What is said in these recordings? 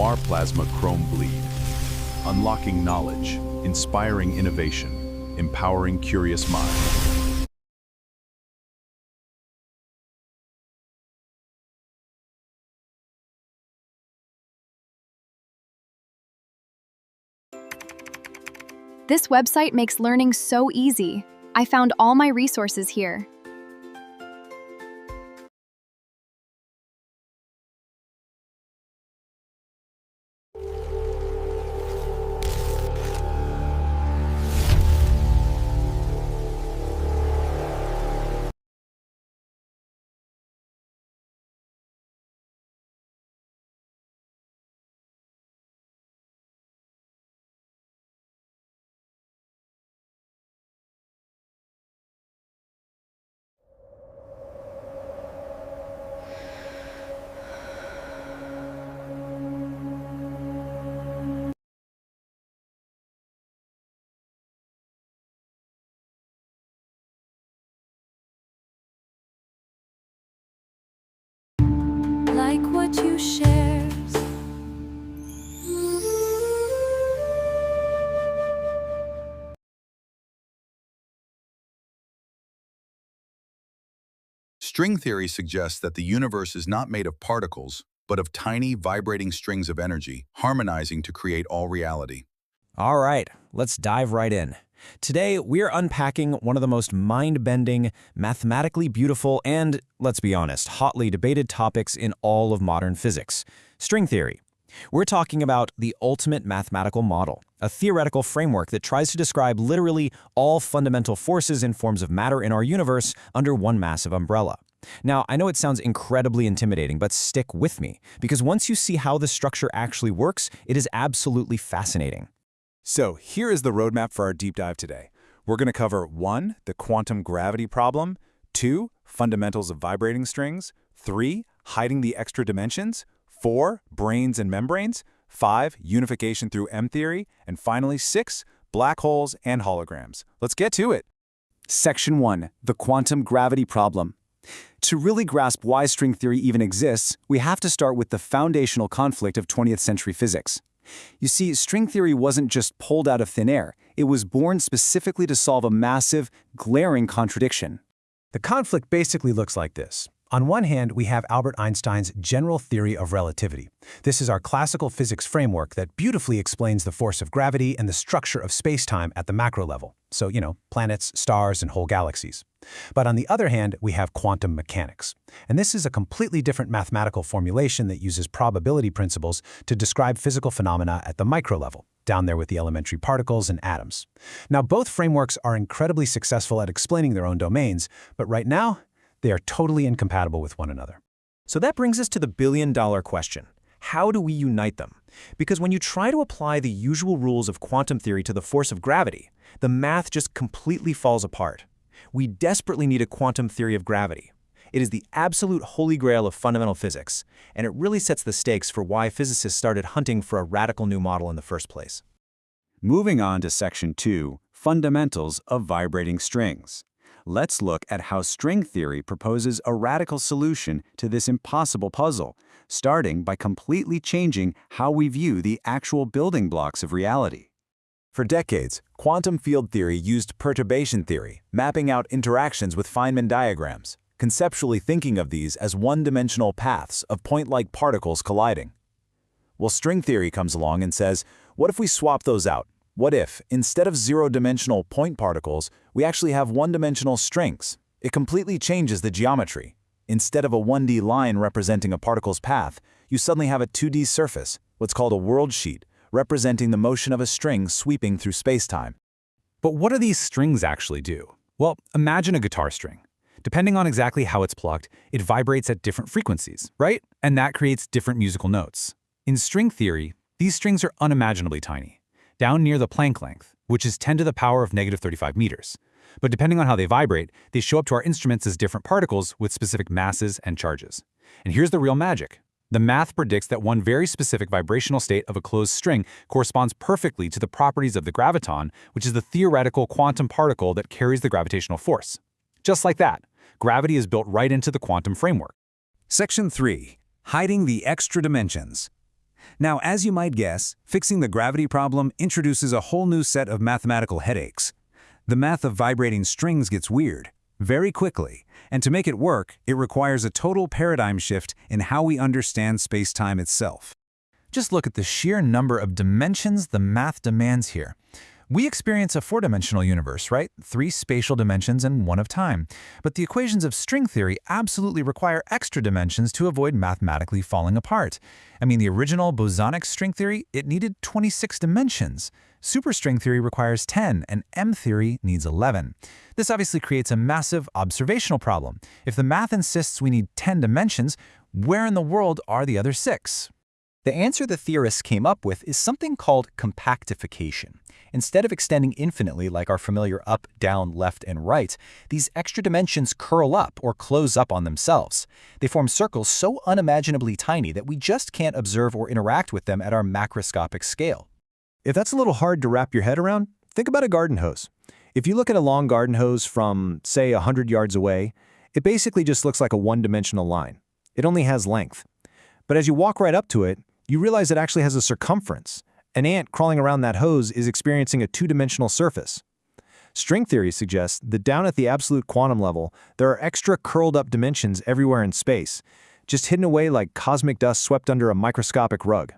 Noir Plasma Chrome Bleed. Unlocking knowledge, inspiring innovation, empowering curious minds. This website makes learning so easy. I found all my resources here. Like what you share. String theory suggests that the universe is not made of particles, but of tiny, vibrating strings of energy, harmonizing to create all reality. All right, let's dive right in. Today, we're unpacking one of the most mind-bending, mathematically beautiful, and, let's be honest, hotly debated topics in all of modern physics: string theory. We're talking about the ultimate mathematical model, a theoretical framework that tries to describe literally all fundamental forces and forms of matter in our universe under one massive umbrella. Now, I know it sounds incredibly intimidating, but stick with me, because once you see how the structure actually works, it is absolutely fascinating. So here is the roadmap for our deep dive today. We're going to cover 1. The quantum gravity problem, 2. Fundamentals of vibrating strings, 3. Hiding the extra dimensions, 4. Brains and membranes, 5. Unification through M-theory, and finally 6. Black holes and holograms. Let's get to it. Section 1. The quantum gravity problem. To really grasp why string theory even exists, we have to start with the foundational conflict of 20th century physics. You see, string theory wasn't just pulled out of thin air. It was born specifically to solve a massive, glaring contradiction. The conflict basically looks like this. On one hand, we have Albert Einstein's general theory of relativity. This is our classical physics framework that beautifully explains the force of gravity and the structure of space-time at the macro level. So, planets, stars, and whole galaxies. But on the other hand, we have quantum mechanics. And this is a completely different mathematical formulation that uses probability principles to describe physical phenomena at the micro level, down there with the elementary particles and atoms. Now, both frameworks are incredibly successful at explaining their own domains, but right now, they are totally incompatible with one another. So that brings us to the billion-dollar question. How do we unite them? Because when you try to apply the usual rules of quantum theory to the force of gravity, the math just completely falls apart. We desperately need a quantum theory of gravity. It is the absolute holy grail of fundamental physics, and it really sets the stakes for why physicists started hunting for a radical new model in the first place. Moving on to Section 2, Fundamentals of Vibrating Strings. Let's look at how string theory proposes a radical solution to this impossible puzzle, starting by completely changing how we view the actual building blocks of reality. For decades, quantum field theory used perturbation theory, mapping out interactions with Feynman diagrams, conceptually thinking of these as one-dimensional paths of point-like particles colliding. Well, string theory comes along and says, what if we swap those out? What if, instead of zero-dimensional point particles, we actually have one-dimensional strings? It completely changes the geometry. Instead of a 1D line representing a particle's path, you suddenly have a 2D surface, what's called a world sheet, representing the motion of a string sweeping through space-time. But what do these strings actually do? Well, imagine a guitar string. Depending on exactly how it's plucked, it vibrates at different frequencies, right? And that creates different musical notes. In string theory, these strings are unimaginably tiny, down near the Planck length, which is 10 to the power of -35 meters. But depending on how they vibrate, they show up to our instruments as different particles with specific masses and charges. And here's the real magic. The math predicts that one very specific vibrational state of a closed string corresponds perfectly to the properties of the graviton, which is the theoretical quantum particle that carries the gravitational force. Just like that, gravity is built right into the quantum framework. Section 3. Hiding the extra dimensions. Now, as you might guess, fixing the gravity problem introduces a whole new set of mathematical headaches. The math of vibrating strings gets weird very quickly, and to make it work, it requires a total paradigm shift in how we understand space-time itself. Just look at the sheer number of dimensions the math demands here. We experience a four-dimensional universe, right? 3 spatial dimensions and 1 of time. But the equations of string theory absolutely require extra dimensions to avoid mathematically falling apart. I mean, the original bosonic string theory, it needed 26 dimensions. Superstring theory requires 10, and M theory needs 11. This obviously creates a massive observational problem. If the math insists we need 10 dimensions, where in the world are the other 6? The answer the theorists came up with is something called compactification. Instead of extending infinitely like our familiar up, down, left, and right, these extra dimensions curl up or close up on themselves. They form circles so unimaginably tiny that we just can't observe or interact with them at our macroscopic scale. If that's a little hard to wrap your head around, think about a garden hose. If you look at a long garden hose from, say, 100 yards away, it basically just looks like a one-dimensional line. It only has length. But as you walk right up to it, you realize it actually has a circumference. An ant crawling around that hose is experiencing a two-dimensional surface. String theory suggests that down at the absolute quantum level, there are extra curled-up dimensions everywhere in space, just hidden away like cosmic dust swept under a microscopic rug.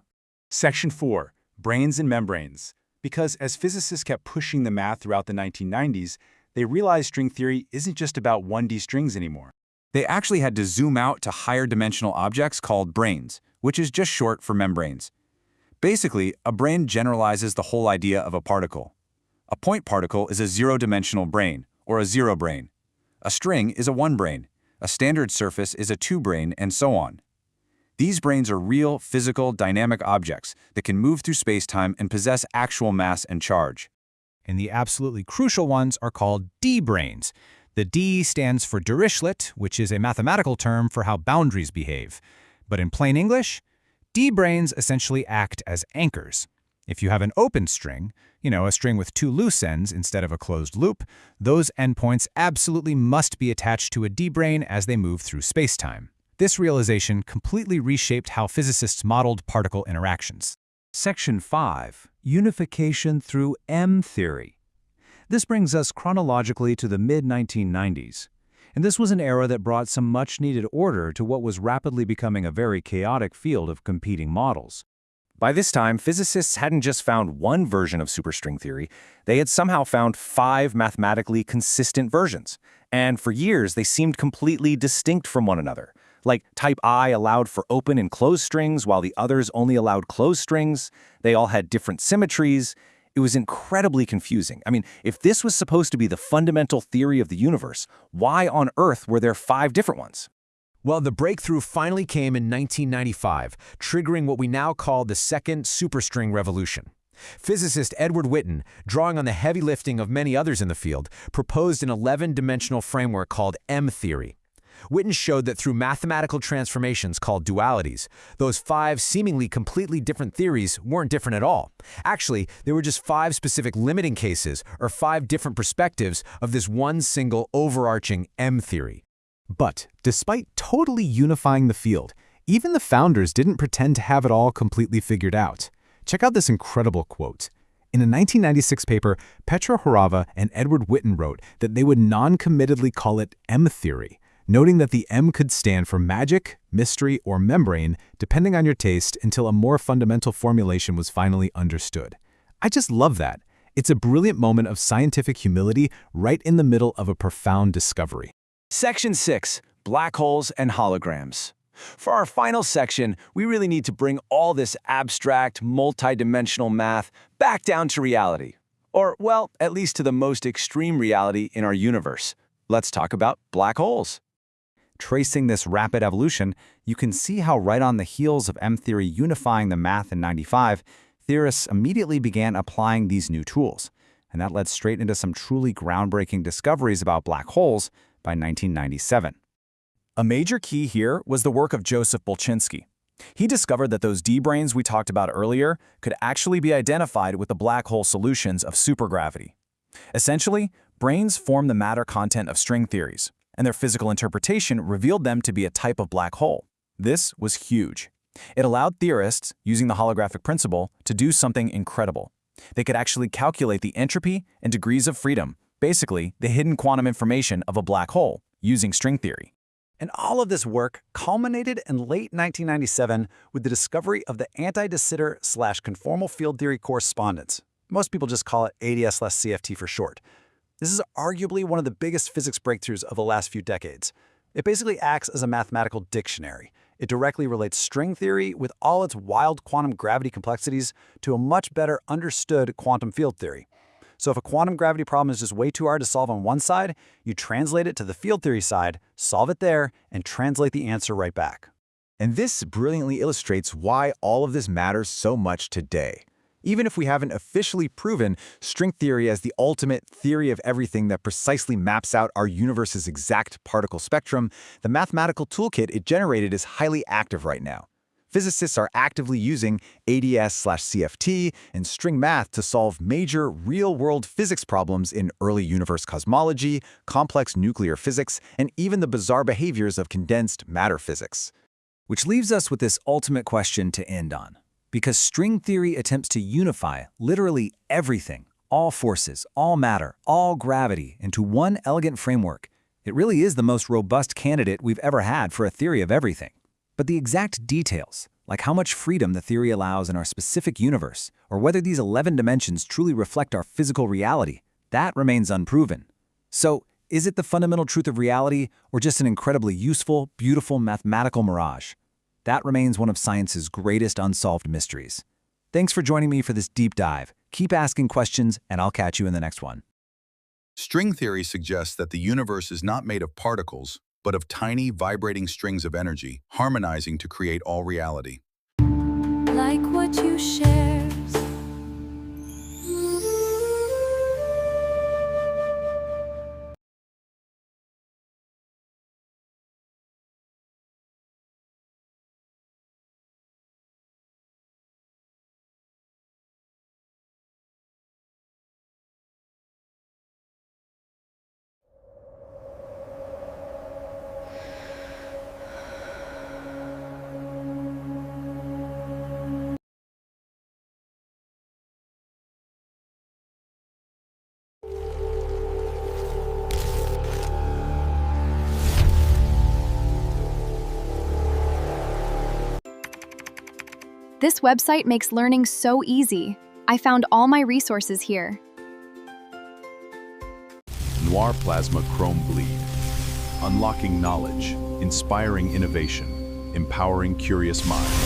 Section 4. Brains and membranes. Because as physicists kept pushing the math throughout the 1990s, they realized string theory isn't just about 1D strings anymore. They actually had to zoom out to higher dimensional objects called brains, which is just short for membranes. Basically, a brain generalizes the whole idea of a particle. A point particle is a zero-dimensional brane, or a zero brane. A string is a one brane. A standard surface is a two brane, and so on. These branes are real, physical, dynamic objects that can move through space-time and possess actual mass and charge. And the absolutely crucial ones are called D-branes. The D stands for Dirichlet, which is a mathematical term for how boundaries behave. But in plain English, D-branes essentially act as anchors. If you have an open string, a string with 2 loose ends instead of a closed loop, those endpoints absolutely must be attached to a D-brane as they move through spacetime. This realization completely reshaped how physicists modeled particle interactions. Section 5. Unification through M theory. This brings us chronologically to the mid-1990s. And this was an era that brought some much-needed order to what was rapidly becoming a very chaotic field of competing models. By this time, physicists hadn't just found one version of superstring theory, they had somehow found 5 mathematically consistent versions. And for years, they seemed completely distinct from one another. Like type I allowed for open and closed strings, while the others only allowed closed strings. They all had different symmetries. It was incredibly confusing. I mean, if this was supposed to be the fundamental theory of the universe, why on earth were there 5 different ones? Well, the breakthrough finally came in 1995, triggering what we now call the second superstring revolution. Physicist Edward Witten, drawing on the heavy lifting of many others in the field, proposed an 11-dimensional framework called M theory. Witten showed that through mathematical transformations called dualities, those 5 seemingly completely different theories weren't different at all. Actually, they were just 5 specific limiting cases, or 5 different perspectives of this one single overarching M theory. But despite totally unifying the field, even the founders didn't pretend to have it all completely figured out. Check out this incredible quote. In a 1996 paper, Petra Horava and Edward Witten wrote that they would non-committedly call it M theory, noting that the M could stand for magic, mystery, or membrane, depending on your taste, until a more fundamental formulation was finally understood. I just love that. It's a brilliant moment of scientific humility right in the middle of a profound discovery. Section 6. Black holes and holograms. For our final section, we really need to bring all this abstract, multidimensional math back down to reality. Or, well, at least to the most extreme reality in our universe. Let's talk about black holes. Tracing this rapid evolution, you can see how right on the heels of M theory unifying the math in '95, theorists immediately began applying these new tools. And that led straight into some truly groundbreaking discoveries about black holes by 1997. A major key here was the work of Joseph Bolchinski. He discovered that those D-branes we talked about earlier could actually be identified with the black hole solutions of supergravity. Essentially, branes form the matter content of string theories, and their physical interpretation revealed them to be a type of black hole. This was huge. It allowed theorists, using the holographic principle, to do something incredible. They could actually calculate the entropy and degrees of freedom, basically the hidden quantum information of a black hole, using string theory. And all of this work culminated in late 1997 with the discovery of the anti-de Sitter/conformal field theory correspondence. Most people just call it ADS/CFT for short. This is arguably one of the biggest physics breakthroughs of the last few decades. It basically acts as a mathematical dictionary. It directly relates string theory with all its wild quantum gravity complexities to a much better understood quantum field theory. So if a quantum gravity problem is just way too hard to solve on one side, you translate it to the field theory side, solve it there, and translate the answer right back. And this brilliantly illustrates why all of this matters so much today. Even if we haven't officially proven string theory as the ultimate theory of everything that precisely maps out our universe's exact particle spectrum, the mathematical toolkit it generated is highly active right now. Physicists are actively using ADS/CFT and string math to solve major real-world physics problems in early universe cosmology, complex nuclear physics, and even the bizarre behaviors of condensed matter physics. Which leaves us with this ultimate question to end on. Because string theory attempts to unify literally everything, all forces, all matter, all gravity, into one elegant framework, it really is the most robust candidate we've ever had for a theory of everything. But the exact details, like how much freedom the theory allows in our specific universe, or whether these 11 dimensions truly reflect our physical reality, that remains unproven. So, is it the fundamental truth of reality, or just an incredibly useful, beautiful mathematical mirage? That remains one of science's greatest unsolved mysteries. Thanks for joining me for this deep dive. Keep asking questions, and I'll catch you in the next one. String theory suggests that the universe is not made of particles, but of tiny, vibrating strings of energy, harmonizing to create all reality. Like what you shared. This website makes learning so easy. I found all my resources here. Noir Plasma Chrome Bleed. Unlocking knowledge, inspiring innovation, empowering curious minds.